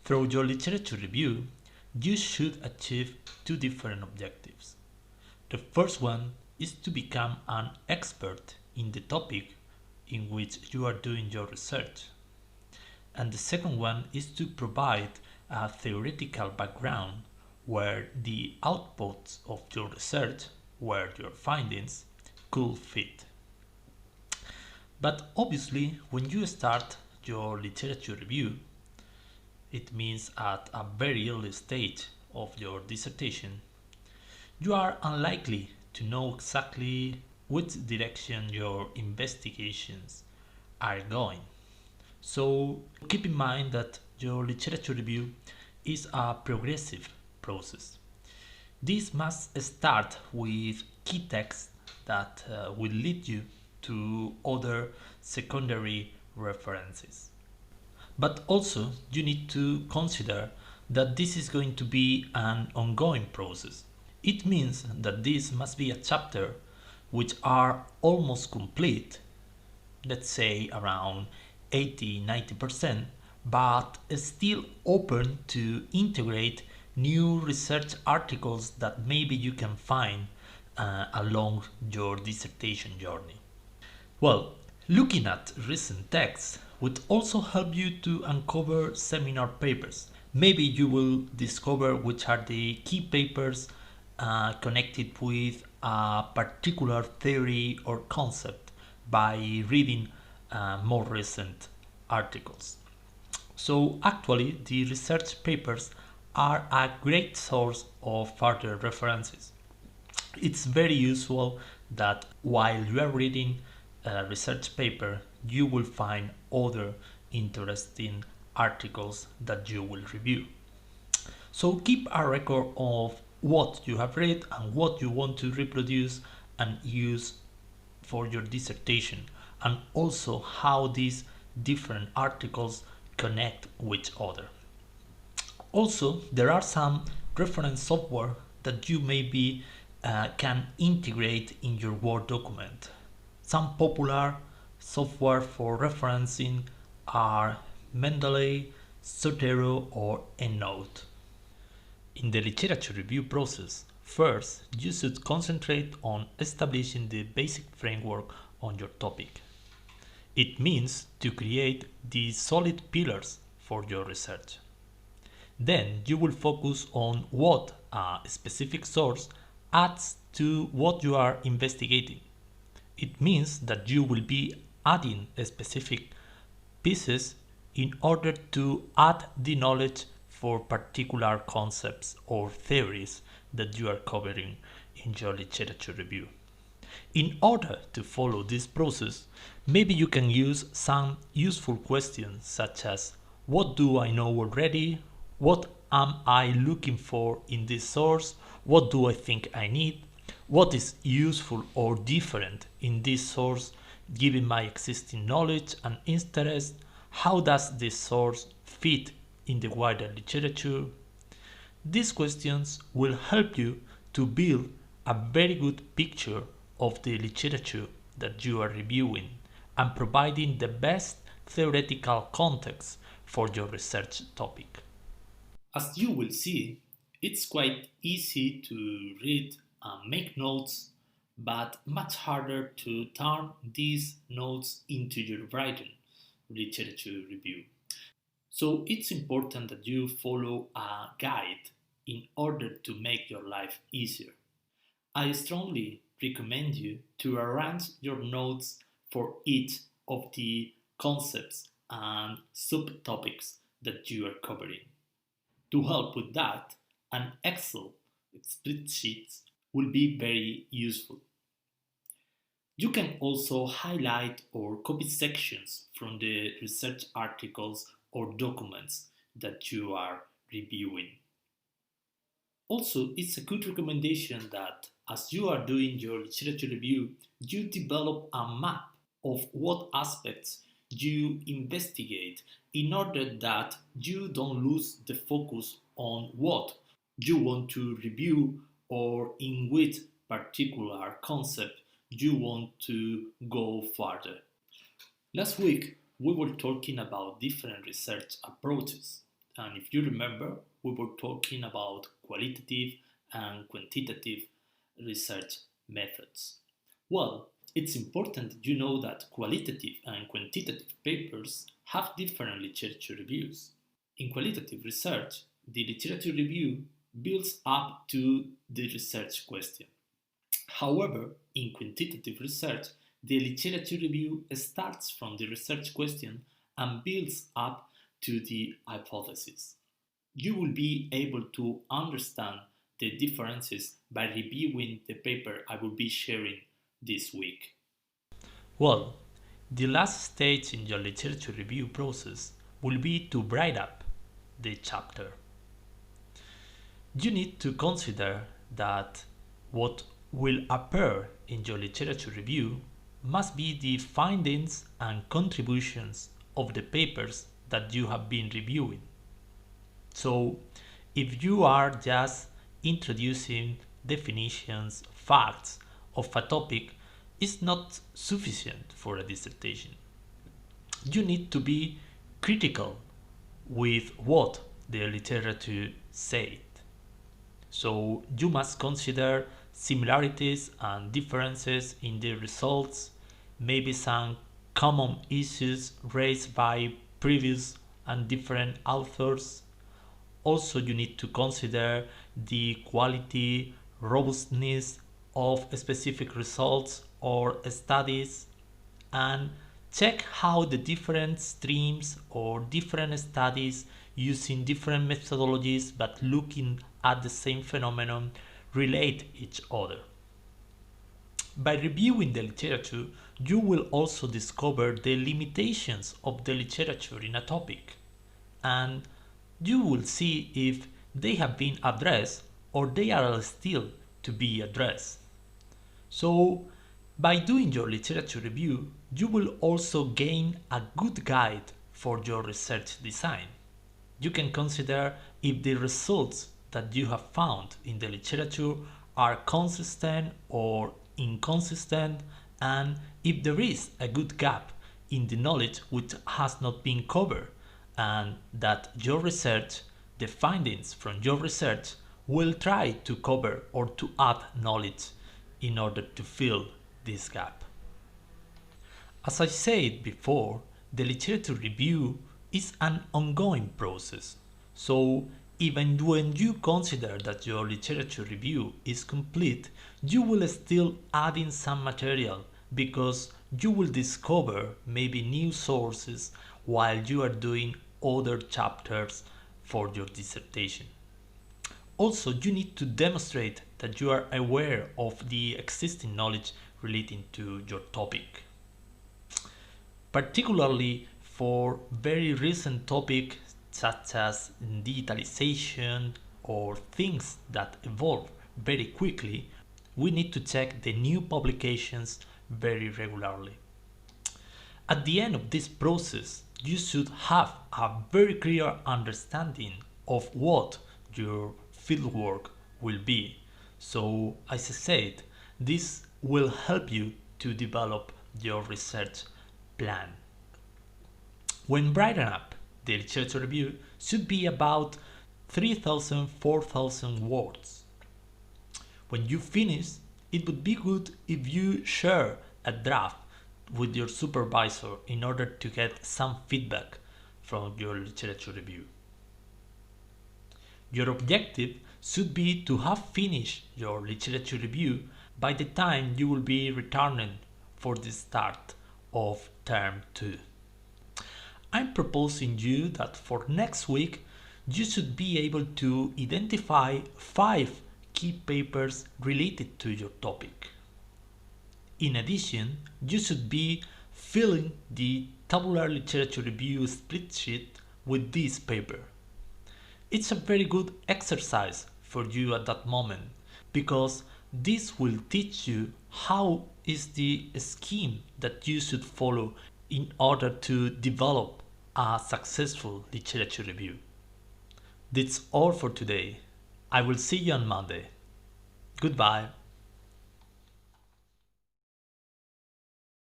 Through your literature review, you should achieve two different objectives. The first one is to become an expert in the topic in which you are doing your research. And the second one is to provide a theoretical background where the outputs of your research, where your findings, could fit. But obviously, when you start your literature review, it means at a very early stage of your dissertation, you are unlikely to know exactly which direction your investigations are going. So keep in mind that your literature review is a progressive process. This must start with key texts that will lead you to other secondary references. But also, you need to consider that this is going to be an ongoing process. It means that this must be a chapter which are almost complete, let's say around 80-90%, but still open to integrate new research articles that maybe you can find along your dissertation journey. Well, looking at recent texts would also help you to uncover seminar papers. Maybe you will discover which are the key papers connected with a particular theory or concept by reading more recent articles. So actually the research papers are a great source of further references. It's very useful that while you are reading a research paper, you will find other interesting articles that you will review. So keep a record of what you have read and what you want to reproduce and use for your dissertation, and also how these different articles connect with each other. Also, there are some reference software that you maybe can integrate in your Word document. Some popular software for referencing are Mendeley, Zotero, or EndNote. In the literature review process, first you should concentrate on establishing the basic framework on your topic. It means to create the solid pillars for your research. Then you will focus on what a specific source adds to what you are investigating. It means that you will be adding specific pieces in order to add the knowledge for particular concepts or theories that you are covering in your literature review. In order to follow this process, maybe you can use some useful questions such as what do I know already? What am I looking for in this source? What do I think I need? What is useful or different in this source given my existing knowledge and interest? How does this source fit in the wider literature? These questions will help you to build a very good picture of the literature that you are reviewing and providing the best theoretical context for your research topic. As you will see, it's quite easy to read and make notes, but much harder to turn these notes into your written literature review. So it's important that you follow a guide in order to make your life easier. I strongly recommend you to arrange your notes for each of the concepts and subtopics that you are covering. To help with that, an Excel spreadsheet will be very useful. You can also highlight or copy sections from the research articles or documents that you are reviewing. Also, it's a good recommendation that as you are doing your literature review, you develop a map of what aspects you investigate in order that you don't lose the focus on what you want to review or in which particular concept you want to go further. Last week, we were talking about different research approaches, And if you remember, we were talking about qualitative and quantitative research methods. Well, it's important that you know that qualitative and quantitative papers have different literature reviews. In qualitative research, the literature review builds up to the research question. However, in quantitative research, the literature review starts from the research question and builds up to the hypothesis. You will be able to understand the differences by reviewing the paper I will be sharing this week. Well, the last stage in your literature review process will be to write up the chapter. You need to consider that what will appear in your literature review must be the findings and contributions of the papers that you have been reviewing. So, if you are just introducing definitions, facts of a topic, it's not sufficient for a dissertation. You need to be critical with what the literature said. So you must consider similarities and differences in the results, maybe some common issues raised by previous and different authors. Also, you need to consider the quality, robustness of specific results or studies, and check how the different streams or different studies using different methodologies but looking at the same phenomenon relate each other. By reviewing the literature, you will also discover the limitations of the literature in a topic, and you will see if they have been addressed or they are still to be addressed. So, by doing your literature review, you will also gain a good guide for your research design. You can consider if the results that you have found in the literature are consistent or inconsistent, and if there is a good gap in the knowledge which has not been covered, and that your research, the findings from your research, will try to cover or to add knowledge in order to fill this gap. As I said before, the literature review is an ongoing process. So even when you consider that your literature review is complete, you will still add in some material because you will discover maybe new sources while you are doing other chapters for your dissertation. Also, you need to demonstrate that you are aware of the existing knowledge relating to your topic. Particularly for very recent topics such as digitalization or things that evolve very quickly, we need to check the new publications very regularly. At the end of this process, you should have a very clear understanding of what your fieldwork will be. So, as I said, this will help you to develop your research plan. When writing up, the literature review should be about 3,000–4,000 words. When you finish, it would be good if you share a draft with your supervisor in order to get some feedback from your literature review. Your objective should be to have finished your literature review by the time you will be returning for the start of term 2. I'm proposing you that for next week you should be able to identify 5 key papers related to your topic. In addition, you should be filling the tabular literature review spreadsheet with this paper. It's a very good exercise for you at that moment because this will teach you how is the scheme that you should follow in order to develop a successful literature review. That's all for today. I will see you on Monday. Goodbye.